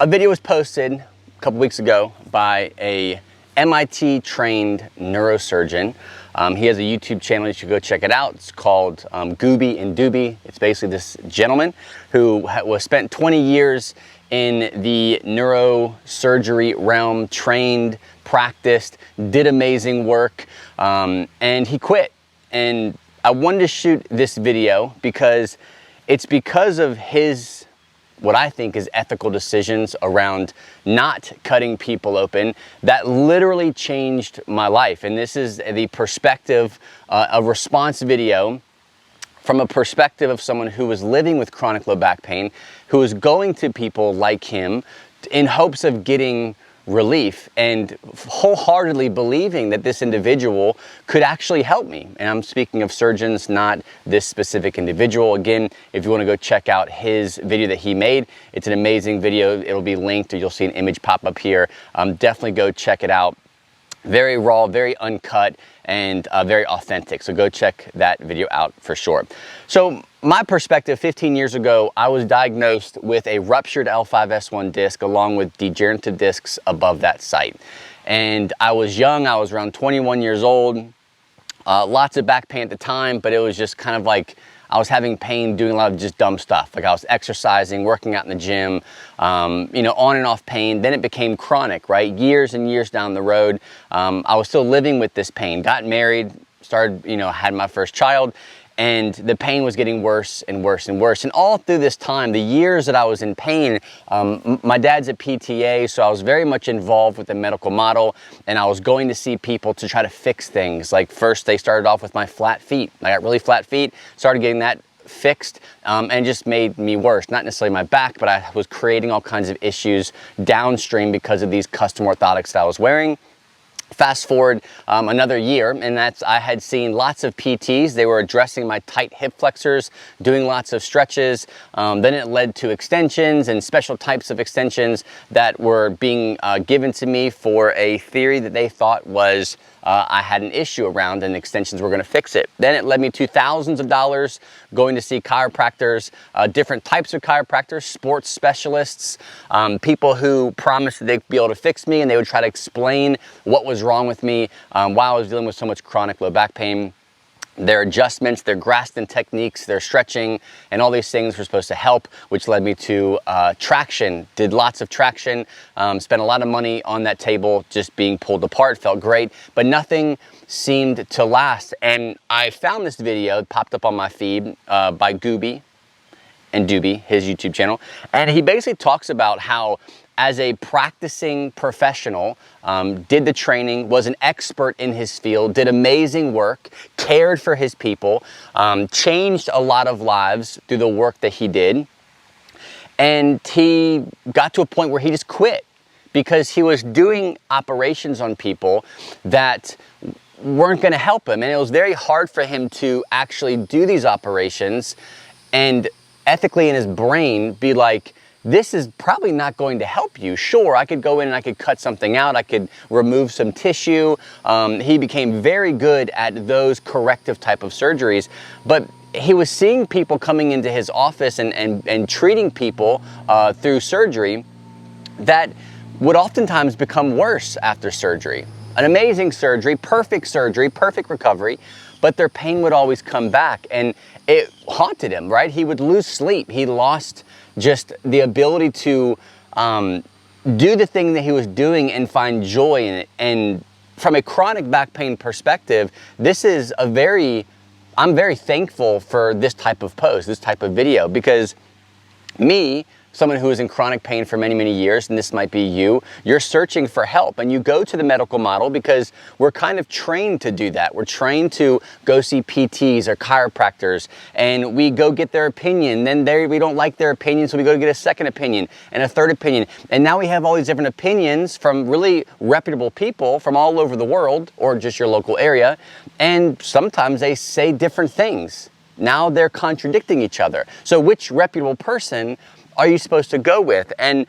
A video was posted a couple weeks ago by a MIT-trained neurosurgeon. He has a YouTube channel, you should go check it out. It's called Goobie Doobie. It's basically this gentleman who was spent 20 years in the neurosurgery realm, trained, practiced, did amazing work, and he quit. And I wanted to shoot this video because it's because of his, what I think is ethical decisions around not cutting people open that literally changed my life. And this is the perspective, a response video from a perspective of someone who was living with chronic low back pain, who was going to people like him in hopes of getting relief and wholeheartedly believing that this individual could actually help me. And I'm speaking of surgeons, not this specific individual. Again, if you want to go check out his video that he made, it's an amazing video. It'll be linked, or you'll see an image pop up here. Definitely go check it out. Very raw, very uncut, and very authentic. So go check that video out for sure. So my perspective, 15 years ago, I was diagnosed with a ruptured L5-S1 disc along with degenerative discs above that site. And I was young, I was around 21 years old, lots of back pain at the time, but it was just kind of like I was having pain doing a lot of just dumb stuff. Like I was exercising, working out in the gym, you know, on and off pain. Then it became chronic, right? Years and years down the road, I was still living with this pain. Got married, started, you know, had my first child, and the pain was getting worse and worse and worse. And all through this time, the years that I was in pain, my dad's a PTA, so I was very much involved with the medical model, and I was going to see people to try to fix things. Like first they started off with my flat feet. I got really flat feet, started getting that fixed, and just made me worse. Not necessarily my back, but I was creating all kinds of issues downstream because of these custom orthotics that I was wearing. Fast forward another year, and I had seen lots of PTs. They were addressing my tight hip flexors, doing lots of stretches. Then it led to extensions and special types of extensions that were being given to me for a theory that they thought was I had an issue around, and extensions were going to fix it. Then it led me to thousands of dollars going to see chiropractors, different types of chiropractors, sports specialists, people who promised that they'd be able to fix me, and they would try to explain what was wrong with me while I was dealing with so much chronic low back pain. Their adjustments, their Graston techniques, their stretching, and all these things were supposed to help, which led me to traction. Did lots of traction, spent a lot of money on that table just being pulled apart, felt great, but nothing seemed to last. And I found this video, it popped up on my feed by Goobie Doobie, his YouTube channel, and he basically talks about how as a practicing professional, did the training, was an expert in his field, did amazing work, cared for his people, changed a lot of lives through the work that he did. And he got to a point where he just quit because he was doing operations on people that weren't going to help him. And it was very hard for him to actually do these operations and ethically in his brain be like, this is probably not going to help you. Sure, I could go in and I could cut something out, I could remove some tissue. He became very good at those corrective type of surgeries, but he was seeing people coming into his office and treating people through surgery that would oftentimes become worse after surgery. An amazing surgery, perfect recovery, but their pain would always come back, and it haunted him, right? He would lose sleep. He lost just the ability to do the thing that he was doing and find joy in it. And from a chronic back pain perspective, this is I'm very thankful for this type of post, this type of video, because me, someone who is in chronic pain for many, many years, and this might be you, you're searching for help, and you go to the medical model because we're kind of trained to do that. We're trained to go see PTs or chiropractors, and we go get their opinion. Then we don't like their opinion, so we go to get a second opinion and a third opinion. And now we have all these different opinions from really reputable people from all over the world or just your local area, and sometimes they say different things. Now they're contradicting each other. So which reputable person are you supposed to go with? And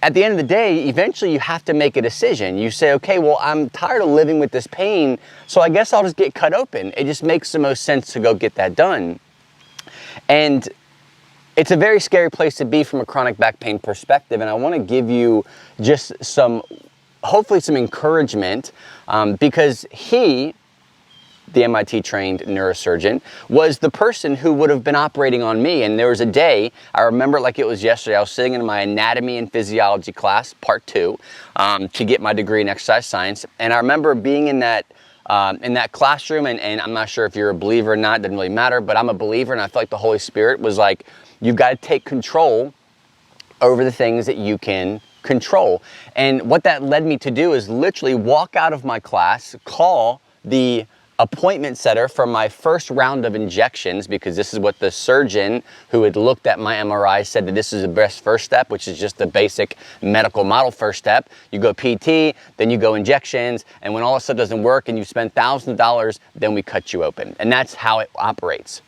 at the end of the day, eventually you have to make a decision. You say, okay, well, I'm tired of living with this pain, so I guess I'll just get cut open. It just makes the most sense to go get that done. And it's a very scary place to be from a chronic back pain perspective, and I want to give you just hopefully some encouragement, because he, the MIT-trained neurosurgeon, was the person who would have been operating on me. And there was a day, I remember it like it was yesterday, I was sitting in my anatomy and physiology class, part 2, to get my degree in exercise science. And I remember being in that classroom, and I'm not sure if you're a believer or not, doesn't really matter, but I'm a believer, and I feel like the Holy Spirit was like, you've got to take control over the things that you can control. And what that led me to do is literally walk out of my class, call the appointment setter for my first round of injections, because this is what the surgeon who had looked at my MRI said, that this is the best first step, which is just the basic medical model first step. You go PT, then you go injections, and when all this stuff doesn't work and you've spent thousands of dollars, then we cut you open. And that's how it operates.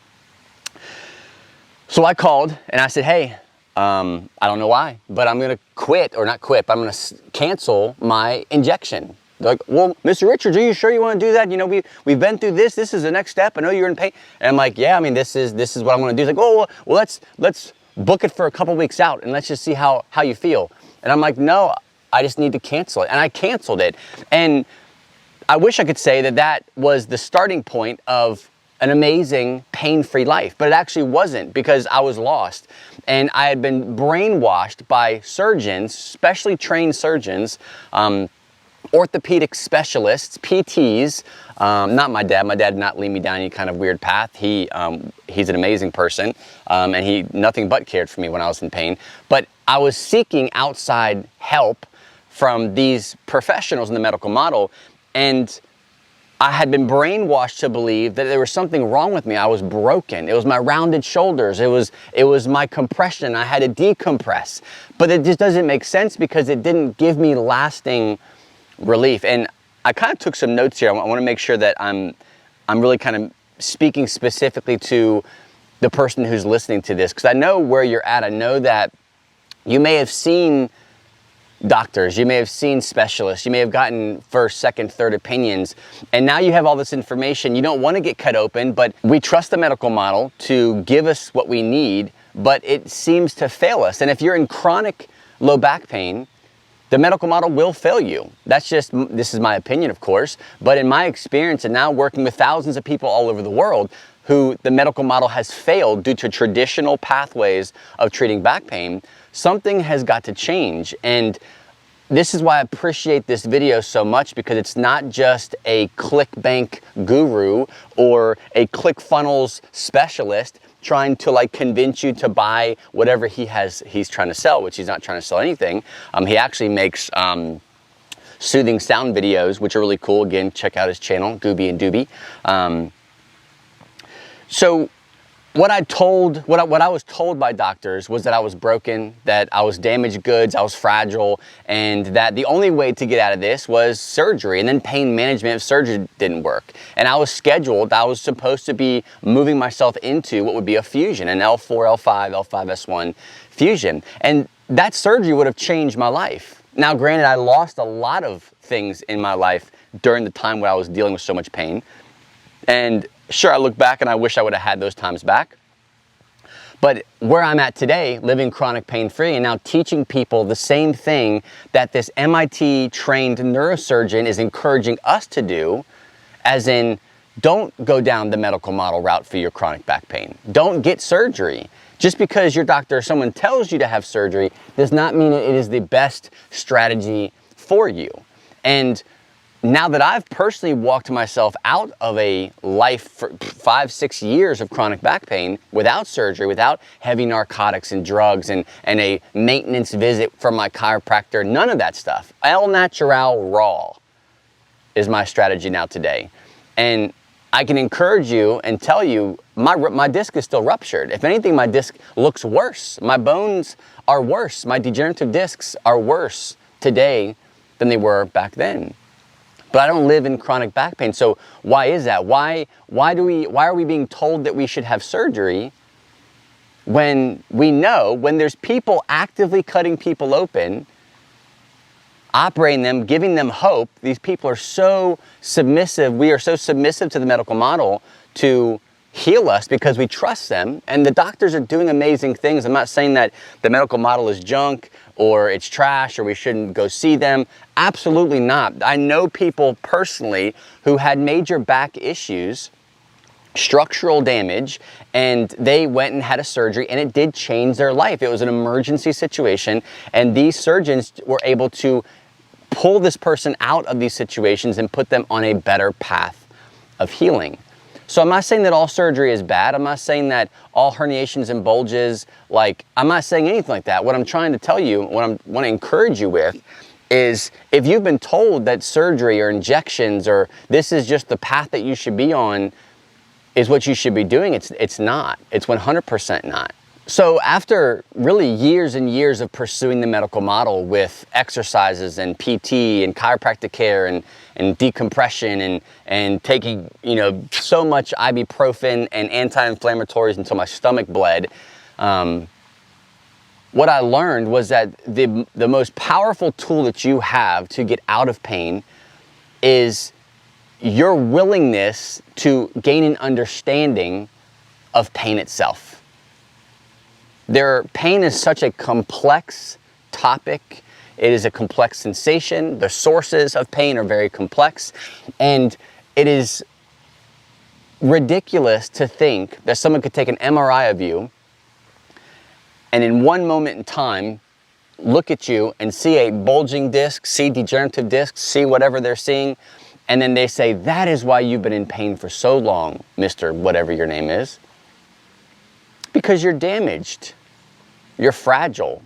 So I called and I said, hey, I don't know why, but I'm going to quit, or not quit, but I'm going to cancel my injection. They're like, well, Mr. Richards, are you sure you want to do that? You know, we've been through this. This is the next step. I know you're in pain. And I'm like, yeah, I mean, this is what I'm going to do. He's like, oh, well, let's book it for a couple weeks out and let's just see how you feel. And I'm like, no, I just need to cancel it. And I canceled it. And I wish I could say that was the starting point of an amazing pain-free life, but it actually wasn't, because I was lost. And I had been brainwashed by surgeons, specially trained surgeons, orthopedic specialists, PTs, not my dad. My dad did not lead me down any kind of weird path. He's an amazing person, and he nothing but cared for me when I was in pain. But I was seeking outside help from these professionals in the medical model, and I had been brainwashed to believe that there was something wrong with me. I was broken. It was my rounded shoulders. It was my compression. I had to decompress. But it just doesn't make sense, because it didn't give me lasting relief. And I kind of took some notes here. I want to make sure that I'm really kind of speaking specifically to the person who's listening to this, because I know where you're at. I know that you may have seen doctors, you may have seen specialists, you may have gotten first, second, third opinions, and now you have all this information. You don't want to get cut open, but we trust the medical model to give us what we need, but it seems to fail us. And if you're in chronic low back pain, the medical model will fail you. This is my opinion, of course, but in my experience, and now working with thousands of people all over the world who the medical model has failed due to traditional pathways of treating back pain, something has got to change. And this is why I appreciate this video so much, because it's not just a ClickBank guru or a ClickFunnels specialist trying to like convince you to buy whatever he's trying to sell, which he's not trying to sell anything. He actually makes soothing sound videos, which are really cool. Again, check out his channel, Goobie and Doobie. So what I was told by doctors was that I was broken, that I was damaged goods, I was fragile, and that the only way to get out of this was surgery, and then pain management if surgery didn't work. And I was supposed to be moving myself into what would be a fusion, an L4, L5, L5S1 fusion. And that surgery would have changed my life. Now, granted, I lost a lot of things in my life during the time when I was dealing with so much pain. And sure, I look back and I wish I would have had those times back. But where I'm at today, living chronic pain-free and now teaching people the same thing that this MIT-trained neurosurgeon is encouraging us to do, as in, don't go down the medical model route for your chronic back pain. Don't get surgery. Just because your doctor or someone tells you to have surgery does not mean it is the best strategy for you. And now that I've personally walked myself out of a life for 5-6 years of chronic back pain without surgery, without heavy narcotics and drugs and a maintenance visit from my chiropractor, none of that stuff. El Natural Raw is my strategy now today. And I can encourage you and tell you my disc is still ruptured. If anything, my disc looks worse. My bones are worse. My degenerative discs are worse today than they were back then. But I don't live in chronic back pain. So why is that? Why are we being told that we should have surgery when we know, when there's people actively cutting people open, operating them, giving them hope? These people are so submissive. We are so submissive to the medical model to heal us because we trust them, and the doctors are doing amazing things. I'm not saying that the medical model is junk or it's trash or we shouldn't go see them. Absolutely not. I know people personally who had major back issues, structural damage, and they went and had a surgery, and it did change their life. It was an emergency situation, and these surgeons were able to pull this person out of these situations and put them on a better path of healing. So I'm not saying that all surgery is bad. I'm not saying that all herniations and bulges, I'm not saying anything like that. What I'm trying to tell you, what I want to encourage you with is, if you've been told that surgery or injections or this is just the path that you should be on is what you should be doing, it's not. It's 100% not. So after really years and years of pursuing the medical model with exercises and PT and chiropractic care and decompression and taking, so much ibuprofen and anti-inflammatories until my stomach bled, what I learned was that the most powerful tool that you have to get out of pain is your willingness to gain an understanding of pain itself. Pain is such a complex topic. It is a complex sensation. The sources of pain are very complex. And it is ridiculous to think that someone could take an MRI of you and in one moment in time look at you and see a bulging disc, see degenerative discs, see whatever they're seeing, and then they say, that is why you've been in pain for so long, Mr. whatever your name is. Because you're damaged. You're fragile.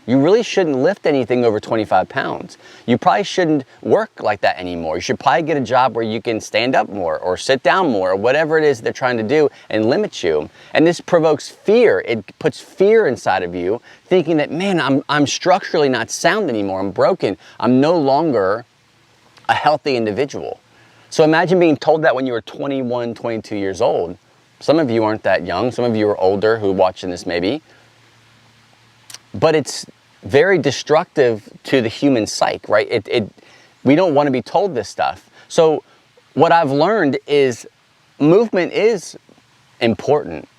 You really shouldn't lift anything over 25 pounds. You probably shouldn't work like that anymore. You should probably get a job where you can stand up more or sit down more or whatever it is they're trying to do and limit you. And this provokes fear. It puts fear inside of you, thinking that, man, I'm structurally not sound anymore. I'm broken. I'm no longer a healthy individual. So imagine being told that when you were 21, 22 years old. Some of you aren't that young. Some of you are older who are watching this maybe. But it's very destructive to the human psyche, right? We don't want to be told this stuff. So what I've learned is movement is important.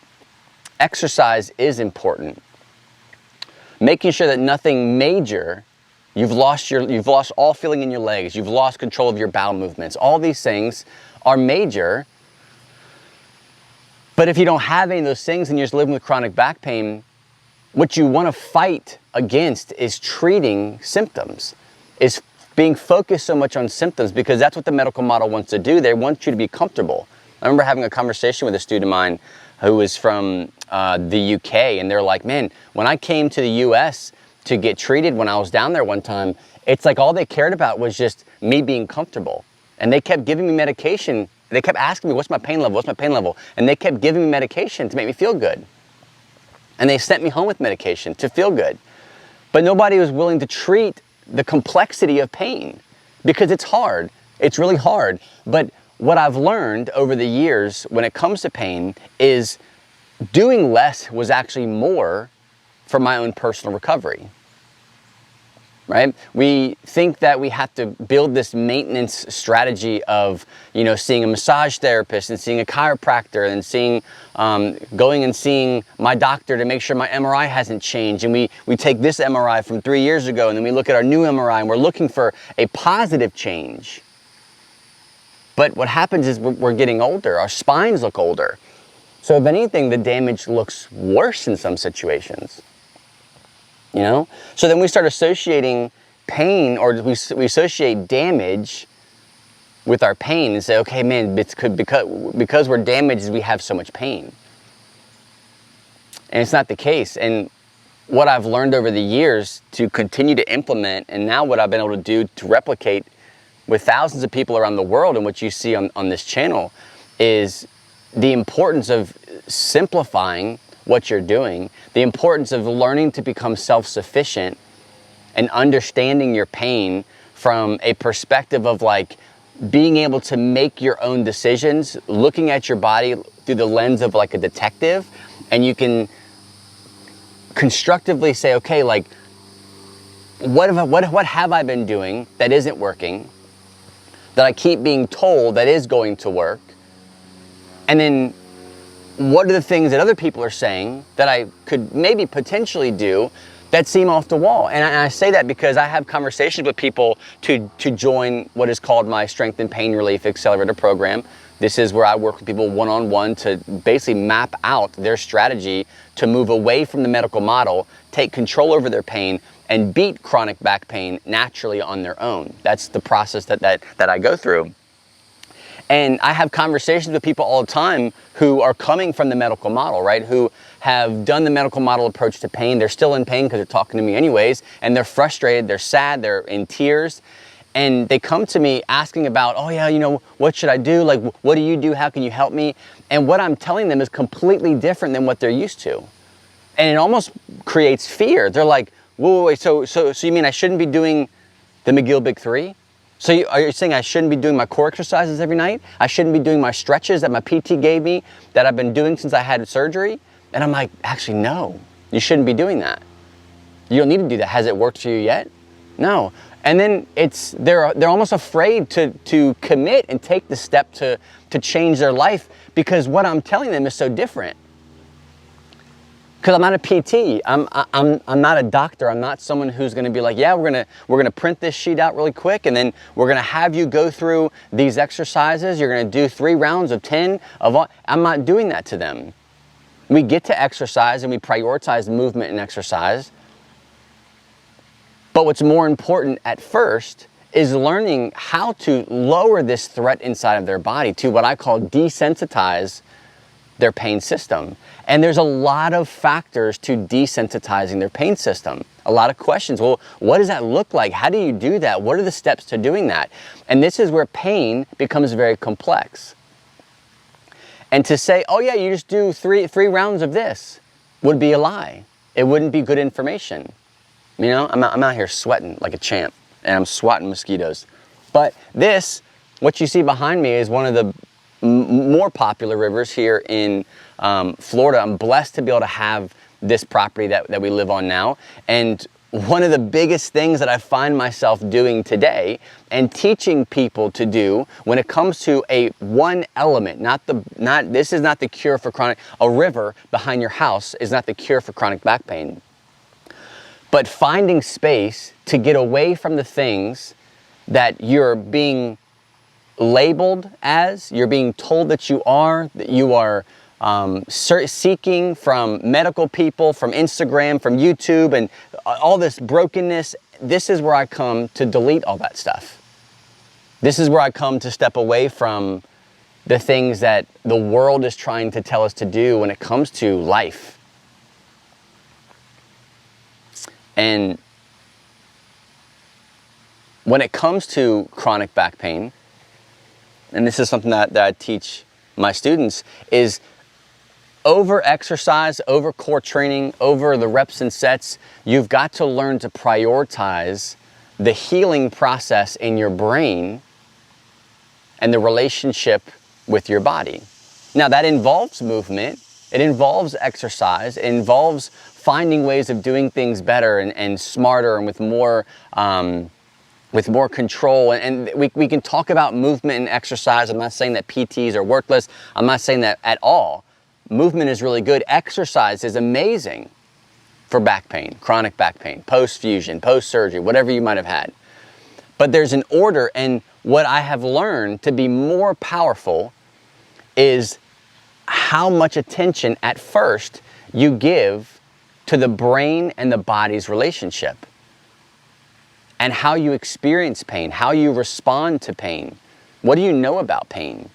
Exercise is important. Making sure that nothing major, you've lost all feeling in your legs, you've lost control of your bowel movements. All these things are major. But if you don't have any of those things and you're just living with chronic back pain, what you want to fight against is treating symptoms, is being focused so much on symptoms, because that's what the medical model wants to do. They want you to be comfortable. I remember having a conversation with a student of mine who was from the UK, and they're like, man, when I came to the US to get treated when I was down there one time, it's like all they cared about was just me being comfortable. And they kept giving me medication. They kept asking me, what's my pain level? What's my pain level? And they kept giving me medication to make me feel good. And they sent me home with medication to feel good. But nobody was willing to treat the complexity of pain, because it's hard. It's really hard. But what I've learned over the years when it comes to pain is doing less was actually more for my own personal recovery. Right? We think that we have to build this maintenance strategy of, seeing a massage therapist and seeing a chiropractor and going and seeing my doctor to make sure my MRI hasn't changed. And we take this MRI from 3 years ago, and then we look at our new MRI and we're looking for a positive change. But what happens is we're getting older. Our spines look older. So if anything, the damage looks worse in some situations. So then we start associating pain, or we associate damage with our pain and say, okay, man, it's because we're damaged, we have so much pain. And it's not the case. And what I've learned over the years to continue to implement, and now what I've been able to do to replicate with thousands of people around the world, and what you see on this channel, is the importance of simplifying what you're doing, the importance of learning to become self-sufficient and understanding your pain from a perspective of being able to make your own decisions, looking at your body through the lens of a detective, and you can constructively say, okay, what have I been doing that isn't working, that I keep being told that is going to work, and then what are the things that other people are saying that I could maybe potentially do that seem off the wall? And I say that because I have conversations with people to join what is called my Strength and Pain Relief Accelerator program. This is where I work with people one-on-one to basically map out their strategy to move away from the medical model, take control over their pain, and beat chronic back pain naturally on their own. That's the process that I go through. And I have conversations with people all the time who are coming from the medical model, right? Who have done the medical model approach to pain. They're still in pain because they're talking to me anyways, and they're frustrated, they're sad, they're in tears. And they come to me asking about, oh yeah, you know, what should I do? Like, what do you do? How can you help me? And what I'm telling them is completely different than what they're used to. And it almost creates fear. They're like, whoa, wait, so you mean I shouldn't be doing the McGill Big Three? So are you saying I shouldn't be doing my core exercises every night? I shouldn't be doing my stretches that my PT gave me that I've been doing since I had surgery? And I'm like, actually, no, you shouldn't be doing that. You don't need to do that. Has it worked for you yet? No. And then they're almost afraid to commit and take the step to change their life because what I'm telling them is so different. Because I'm not a PT, I'm not a doctor, I'm not someone who's gonna be like, yeah, we're gonna print this sheet out really quick and then we're gonna have you go through these exercises, you're gonna do 3 rounds of 10 of all. I'm not doing that to them. We get to exercise and we prioritize movement and exercise. But what's more important at first is learning how to lower this threat inside of their body to what I call desensitize their pain system. And there's a lot of factors to desensitizing their pain system. A lot of questions. Well, what does that look like? How do you do that? What are the steps to doing that? And this is where pain becomes very complex. And to say, oh yeah, you just do three rounds of this would be a lie. It wouldn't be good information. You know, I'm out here sweating like a champ and I'm swatting mosquitoes. But this, what you see behind me is one of the more popular rivers here in Florida. I'm blessed to be able to have this property that we live on now. And one of the biggest things that I find myself doing today and teaching people to do when it comes to one element, this is not the cure for chronic, a river behind your house is not the cure for chronic back pain. But finding space to get away from the things that you're being labeled as, you're being told that you are seeking from medical people, from Instagram, from YouTube, and all this brokenness. This is where I come to delete all that stuff. This is where I come to step away from the things that the world is trying to tell us to do when it comes to life. And when it comes to chronic back pain, and this is something that I teach my students, is over exercise, over core training, over the reps and sets, you've got to learn to prioritize the healing process in your brain and the relationship with your body. Now that involves movement, it involves exercise, it involves finding ways of doing things better and smarter and with more control. And we can talk about movement and exercise. I'm not saying that PTs are worthless. I'm not saying that at all. Movement is really good. Exercise is amazing for back pain, chronic back pain, post-fusion, post-surgery, whatever you might have had. But there's an order, and what I have learned to be more powerful is how much attention at first you give to the brain and the body's relationship, and how you experience pain, how you respond to pain. What do you know about pain?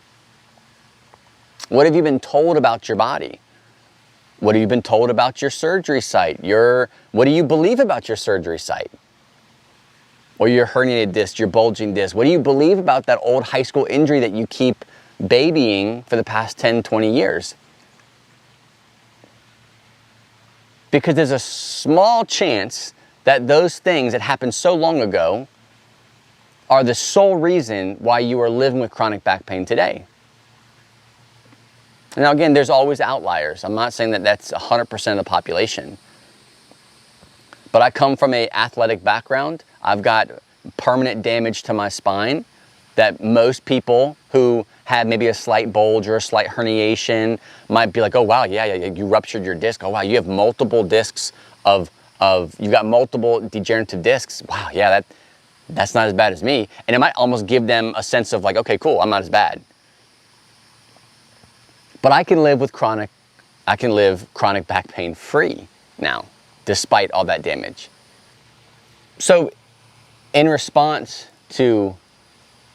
What have you been told about your body? What have you been told about your surgery site? What do you believe about your surgery site? Or your herniated disc, your bulging disc? What do you believe about that old high school injury that you keep babying for the past 10, 20 years? Because there's a small chance that those things that happened so long ago are the sole reason why you are living with chronic back pain today. Now again, there's always outliers. I'm not saying that that's 100% of the population. But I come from an athletic background. I've got permanent damage to my spine. that most people who had maybe a slight bulge or a slight herniation might be like, oh wow, yeah, you ruptured your disc. Oh wow, you have multiple discs you got multiple degenerative discs. Wow, yeah, that's not as bad as me. And it might almost give them a sense of like, okay, cool, I'm not as bad. But I can live chronic back pain free now, despite all that damage. So in response to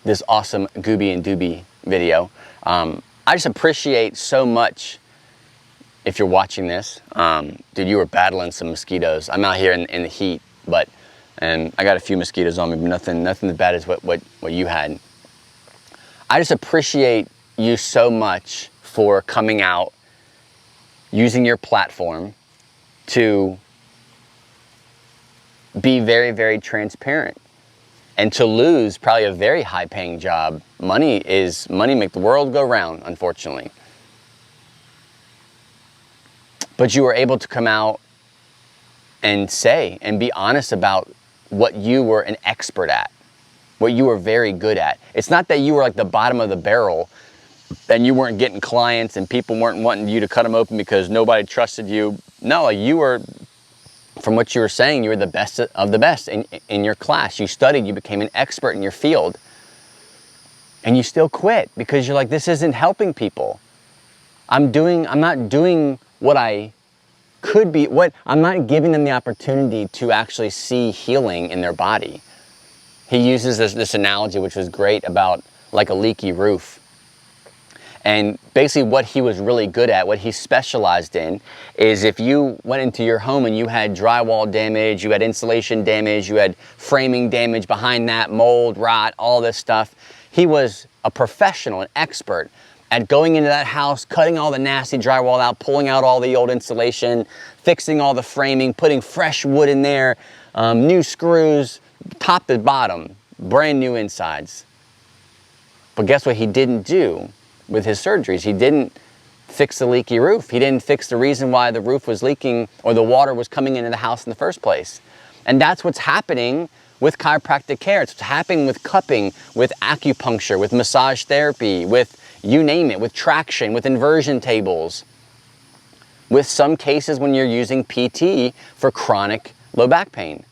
this awesome Goobie and Doobie video, I just appreciate so much, if you're watching this, dude, you were battling some mosquitoes. I'm out here in the heat, and I got a few mosquitoes on me, but nothing as bad as what you had. I just appreciate you so much for coming out, using your platform to be very, very transparent, and to lose probably a very high-paying job. Money make the world go round, unfortunately. But you were able to come out and say and be honest about what you were an expert at, what you were very good at. It's not that you were like the bottom of the barrel and you weren't getting clients and people weren't wanting you to cut them open because nobody trusted you. No, like you were, from what you were saying, you were the best of the best in your class. You studied, you became an expert in your field. And you still quit because you're like, this isn't helping people. I'm not doing what I could be, I'm not giving them the opportunity to actually see healing in their body. He uses this analogy, which was great, about like a leaky roof. And basically what he was really good at, what he specialized in, is if you went into your home and you had drywall damage, you had insulation damage, you had framing damage behind that, mold, rot, all this stuff, he was a professional, an expert at going into that house, cutting all the nasty drywall out, pulling out all the old insulation, fixing all the framing, putting fresh wood in there, new screws, top to bottom, brand new insides. But guess what he didn't do with his surgeries? He didn't fix the leaky roof. He didn't fix the reason why the roof was leaking or the water was coming into the house in the first place. And that's what's happening with chiropractic care. It's what's happening with cupping, with acupuncture, with massage therapy, with you name it, with traction, with inversion tables, with some cases when you're using PT for chronic low back pain.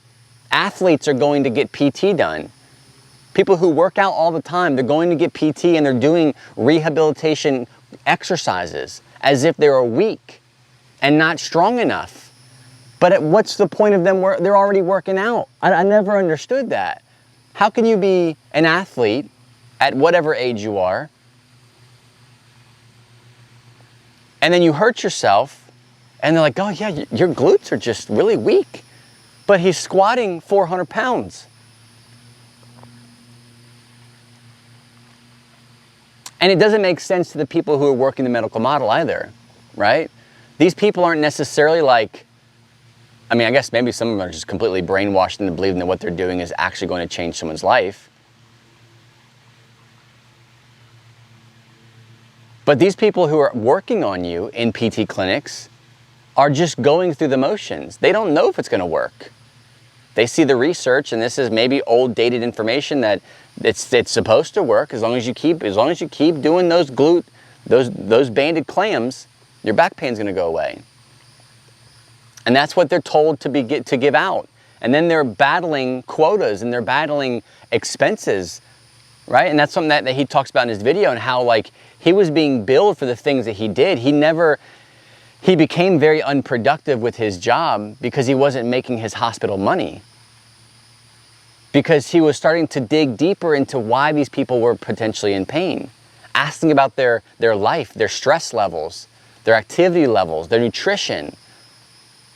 Athletes are going to get PT done. People who work out all the time, they're going to get PT and they're doing rehabilitation exercises as if they were weak and not strong enough. But what's the point of them? They're already working out. I never understood that. How can you be an athlete at whatever age you are, and then you hurt yourself, and they're like, oh yeah, your glutes are just really weak, but he's squatting 400 pounds. And it doesn't make sense to the people who are working the medical model either, right? These people aren't necessarily like, I mean, I guess maybe some of them are just completely brainwashed into believing that what they're doing is actually going to change someone's life. But these people who are working on you in PT clinics are just going through the motions. They don't know if it's going to work. They see the research, and this is maybe old dated information that it's supposed to work as long as you keep doing those banded clams, your back pain's going to go away. And that's what they're told to give out. And then they're battling quotas and they're battling expenses, right? And that's something that he talks about in his video, and how like he was being billed for the things that he did. He became very unproductive with his job because he wasn't making his hospital money. Because he was starting to dig deeper into why these people were potentially in pain. Asking about their life, their stress levels, their activity levels, their nutrition.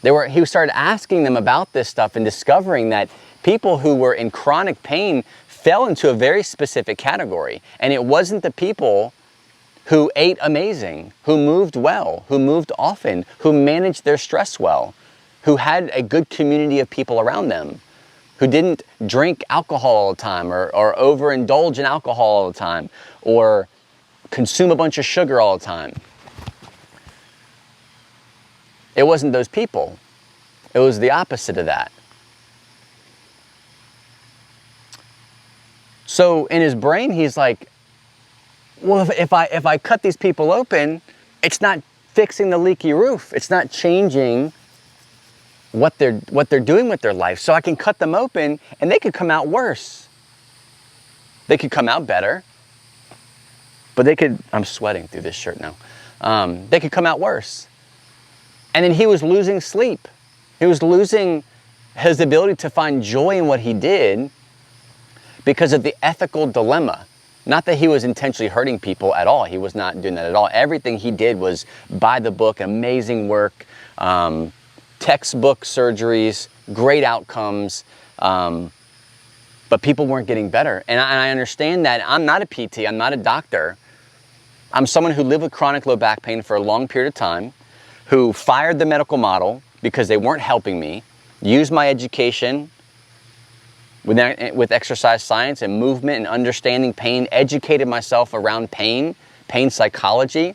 He started asking them about this stuff and discovering that people who were in chronic pain fell into a very specific category. And it wasn't the people who ate amazing, who moved well, who moved often, who managed their stress well, who had a good community of people around them, who didn't drink alcohol all the time or overindulge in alcohol all the time or consume a bunch of sugar all the time. It wasn't those people. It was the opposite of that. So in his brain, he's like, well, if I cut these people open, it's not fixing the leaky roof. It's not changing what they're doing with their life. So I can cut them open and they could come out worse. They could come out better, but they could, I'm sweating through this shirt now. They could come out worse. And then he was losing sleep. He was losing his ability to find joy in what he did because of the ethical dilemma. Not that he was intentionally hurting people at all. He was not doing that at all. Everything he did was by the book, amazing work, textbook surgeries, great outcomes, but people weren't getting better. And I understand that. I'm not a PT, I'm not a doctor. I'm someone who lived with chronic low back pain for a long period of time, who fired the medical model because they weren't helping me, used my education with exercise science and movement and understanding pain, educated myself around pain psychology,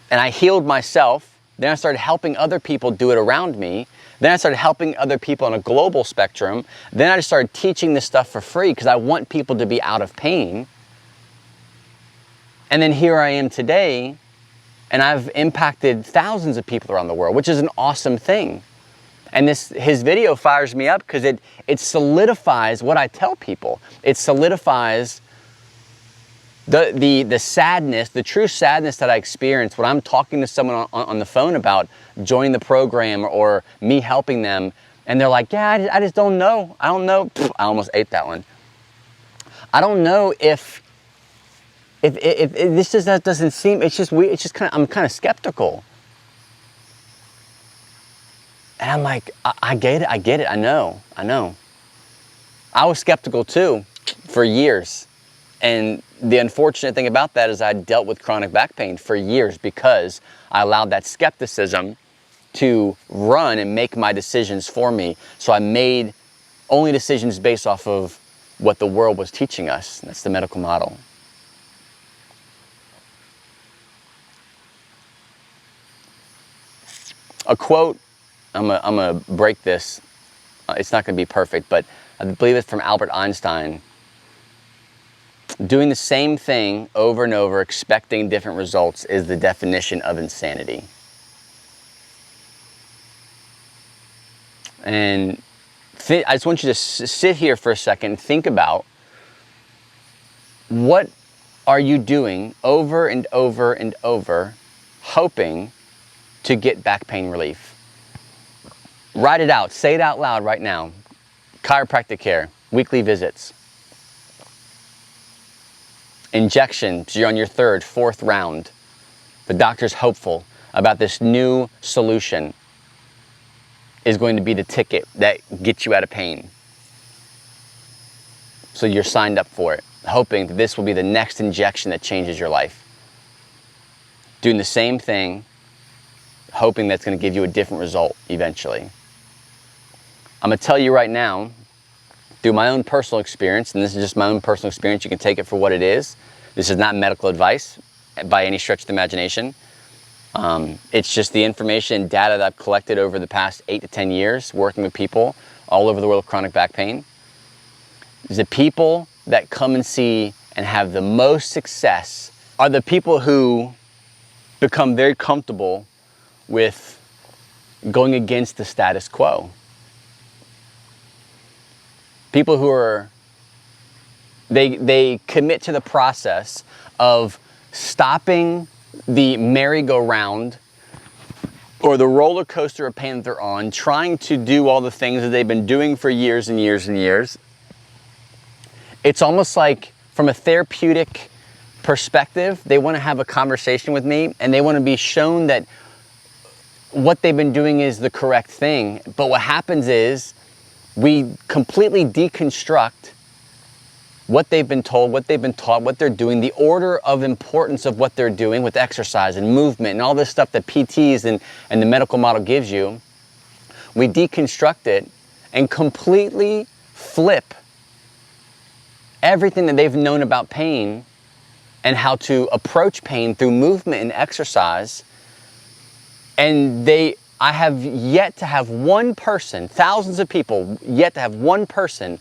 and I healed myself. Then I started helping other people do it around me. Then I started helping other people on a global spectrum. Then I just started teaching this stuff for free because I want people to be out of pain. And then here I am today, and I've impacted thousands of people around the world, which is an awesome thing. And his video fires me up because it solidifies what I tell people. It solidifies the sadness, the true sadness that I experience when I'm talking to someone on the phone about joining the program or me helping them. And they're like, yeah, I just don't know. I don't know. I almost ate that one. I don't know if this just doesn't seem, it's just weird. It's just I'm kind of skeptical. And I'm like, I get it, I know. I was skeptical too for years. And the unfortunate thing about that is I dealt with chronic back pain for years because I allowed that skepticism to run and make my decisions for me. So I made only decisions based off of what the world was teaching us. That's the medical model. A quote, I'm gonna break this. It's not gonna be perfect, but I believe it's from Albert Einstein. Doing the same thing over and over, expecting different results, is the definition of insanity. And I just want you to sit here for a second and think about what are you doing over and over and over, hoping to get back pain relief. Write it out. Say it out loud right now. Chiropractic care, weekly visits, injections. You're on your third, fourth round. The doctor's hopeful about this new solution is going to be the ticket that gets you out of pain. So you're signed up for it, hoping that this will be the next injection that changes your life. Doing the same thing, hoping that's going to give you a different result eventually. I'm going to tell you right now, through my own personal experience, and this is just my own personal experience, you can take it for what it is. This is not medical advice by any stretch of the imagination. It's just the information and data that I've collected over the past 8 to 10 years working with people all over the world with chronic back pain. The people that come and see and have the most success are the people who become very comfortable with going against the status quo. People who are, they commit to the process of stopping the merry-go-round or the roller coaster of pain that they're on, trying to do all the things that they've been doing for years and years and years. It's almost like, from a therapeutic perspective, they want to have a conversation with me and they want to be shown that what they've been doing is the correct thing. But what happens is we completely deconstruct what they've been told, what they've been taught, what they're doing, the order of importance of what they're doing with exercise and movement and all this stuff that PTs and the medical model gives you. We deconstruct it and completely flip everything that they've known about pain and how to approach pain through movement and exercise. And I have yet to have one person, thousands of people, yet to have one person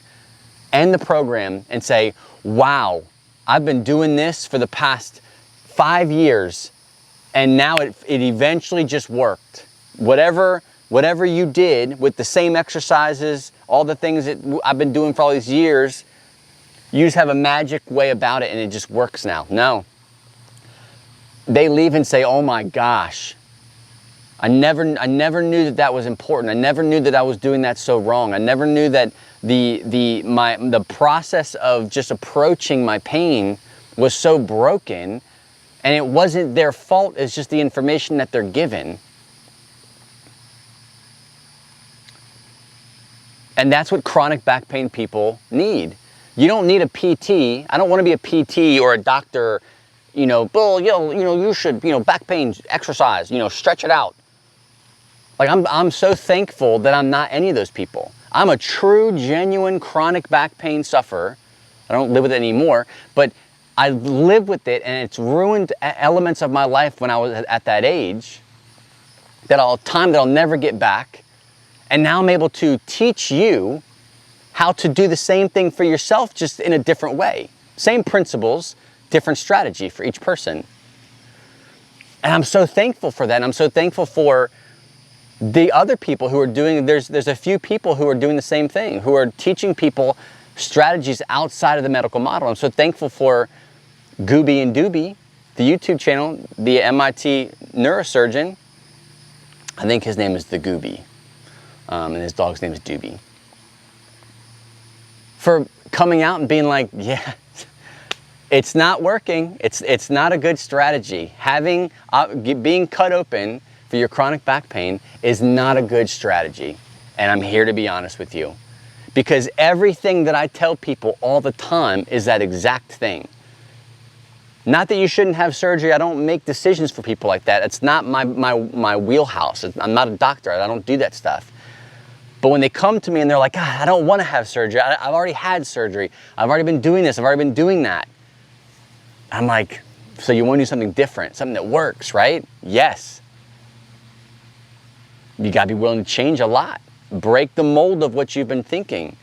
end the program and say, wow, I've been doing this for the past 5 years and now it eventually just worked. Whatever you did with the same exercises, all the things that I've been doing for all these years, you just have a magic way about it and it just works now. No. They leave and say, oh my gosh, I never knew that was important. I never knew that I was doing that so wrong. I never knew that the process of just approaching my pain was so broken, and it wasn't their fault, it's just the information that they're given. And that's what chronic back pain people need. You don't need a PT. I don't want to be a PT or a doctor, Bill, you should, back pain exercise, stretch it out. Like I'm so thankful that I'm not any of those people. I'm a true, genuine, chronic back pain sufferer. I don't live with it anymore, but I live with it, and it's ruined elements of my life when I was at that age that I'll never get back. And now I'm able to teach you how to do the same thing for yourself, just in a different way. Same principles, different strategy for each person. And I'm so thankful for that. And I'm so thankful for the other people who are doing, there's a few people who are doing the same thing, who are teaching people strategies outside of the medical model. I'm so thankful for Goobie and Doobie, the YouTube channel, the MIT neurosurgeon. I think his name is the Goobie, and his dog's name is Doobie. For coming out and being like, yeah, it's not working. It's not a good strategy. Being cut open for your chronic back pain is not a good strategy. And I'm here to be honest with you. Because everything that I tell people all the time is that exact thing. Not that you shouldn't have surgery. I don't make decisions for people like that. It's not my wheelhouse. I'm not a doctor. I don't do that stuff. But when they come to me and they're like, God, I don't want to have surgery. I've already had surgery. I've already been doing this. I've already been doing that. I'm like, so you want to do something different, something that works, right? Yes. You got to be willing to change a lot. Break the mold of what you've been thinking,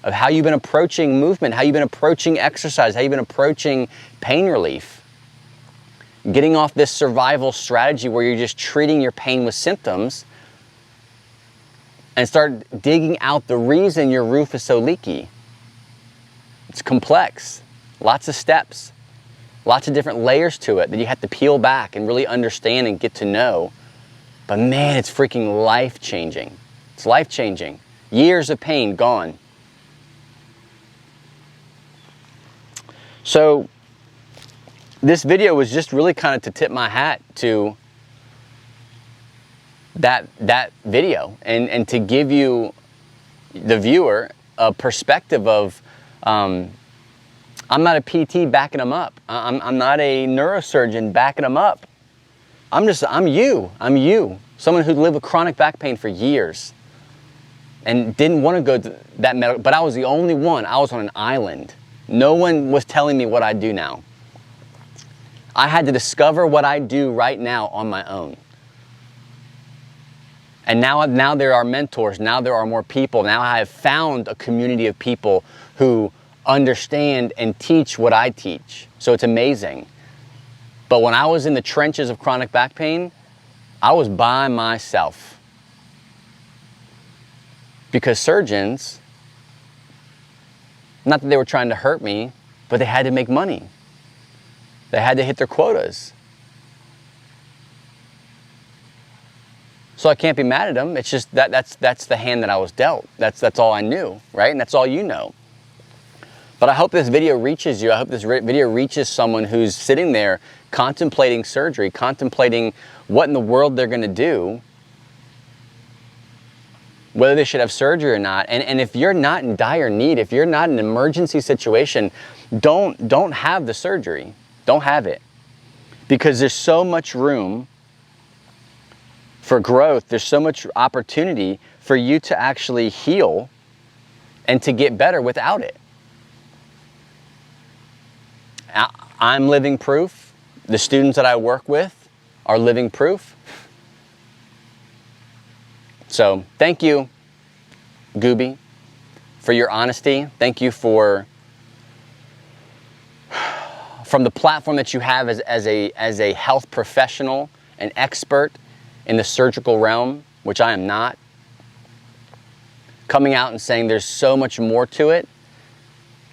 of how you've been approaching movement, how you've been approaching exercise, how you've been approaching pain relief. Getting off this survival strategy where you're just treating your pain with symptoms and start digging out the reason your roof is so leaky. It's complex, lots of steps, lots of different layers to it that you have to peel back and really understand and get to know. But man, it's freaking life-changing. It's life-changing. Years of pain gone. So this video was just really kind of to tip my hat to that video and to give you, the viewer, a perspective of I'm not a PT backing them up. I'm not a neurosurgeon backing them up. I'm you. Someone who lived with chronic back pain for years and didn't want to go to that medical, but I was the only one. I was on an island. No one was telling me what I do now. I had to discover what I do right now on my own. And now there are mentors. Now there are more people. Now I have found a community of people who understand and teach what I teach. So it's amazing. But when I was in the trenches of chronic back pain, I was by myself. Because surgeons, not that they were trying to hurt me, but they had to make money. They had to hit their quotas. So I can't be mad at them. It's just that's the hand that I was dealt. That's all I knew, right? And that's all you know. But I hope this video reaches you. I hope this video reaches someone who's sitting there contemplating surgery, contemplating what in the world they're going to do, whether they should have surgery or not. And if you're not in dire need, if you're not in an emergency situation, don't have the surgery. Don't have it. Because there's so much room for growth. There's so much opportunity for you to actually heal and to get better without it. I'm living proof. The students that I work with are living proof. So thank you, Goobie. for your honesty. Thank you from the platform that you have as a health professional, an expert in the surgical realm, which I am not, coming out and saying there's so much more to it,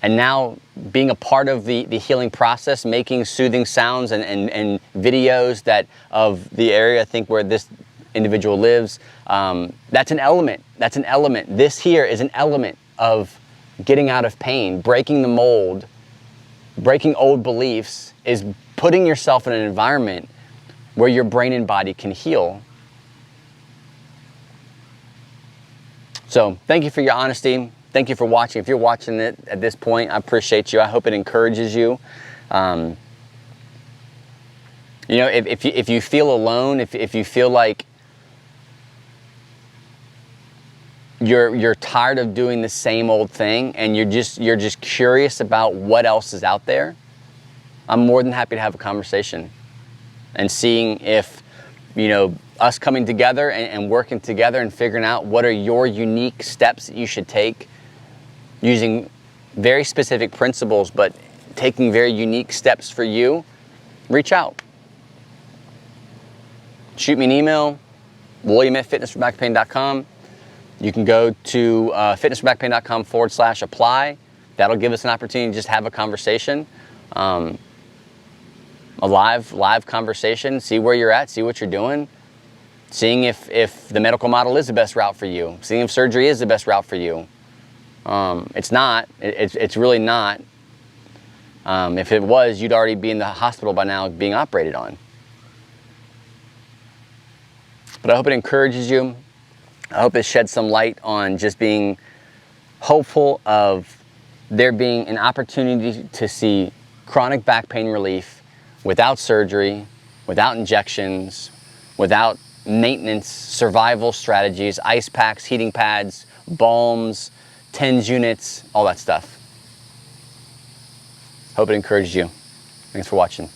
and now being a part of the healing process, making soothing sounds and videos that of the area, I think, where this individual lives. That's an element. That's an element. This here is an element of getting out of pain, breaking the mold, breaking old beliefs, is putting yourself in an environment where your brain and body can heal. So thank you for your honesty. Thank you for watching. If you're watching it at this point, I appreciate you. I hope it encourages you. You know, if you feel alone, if you feel like you're tired of doing the same old thing and you're just curious about what else is out there, I'm more than happy to have a conversation and seeing if, you know, us coming together and working together and figuring out what are your unique steps that you should take, using very specific principles, but taking very unique steps for you. Reach out. Shoot me an email, william@fitnessforbackpain.com. You can go to fitnessforbackpain.com/apply. That'll give us an opportunity to just have a conversation, a live conversation, see where you're at, see what you're doing, seeing if the medical model is the best route for you, seeing if surgery is the best route for you. It's not. It's really not. If it was, you'd already be in the hospital by now being operated on. But I hope it encourages you. I hope it sheds some light on just being hopeful of there being an opportunity to see chronic back pain relief without surgery, without injections, without maintenance, survival strategies, ice packs, heating pads, balms, TENS units, all that stuff. Hope it encourages you. Thanks for watching.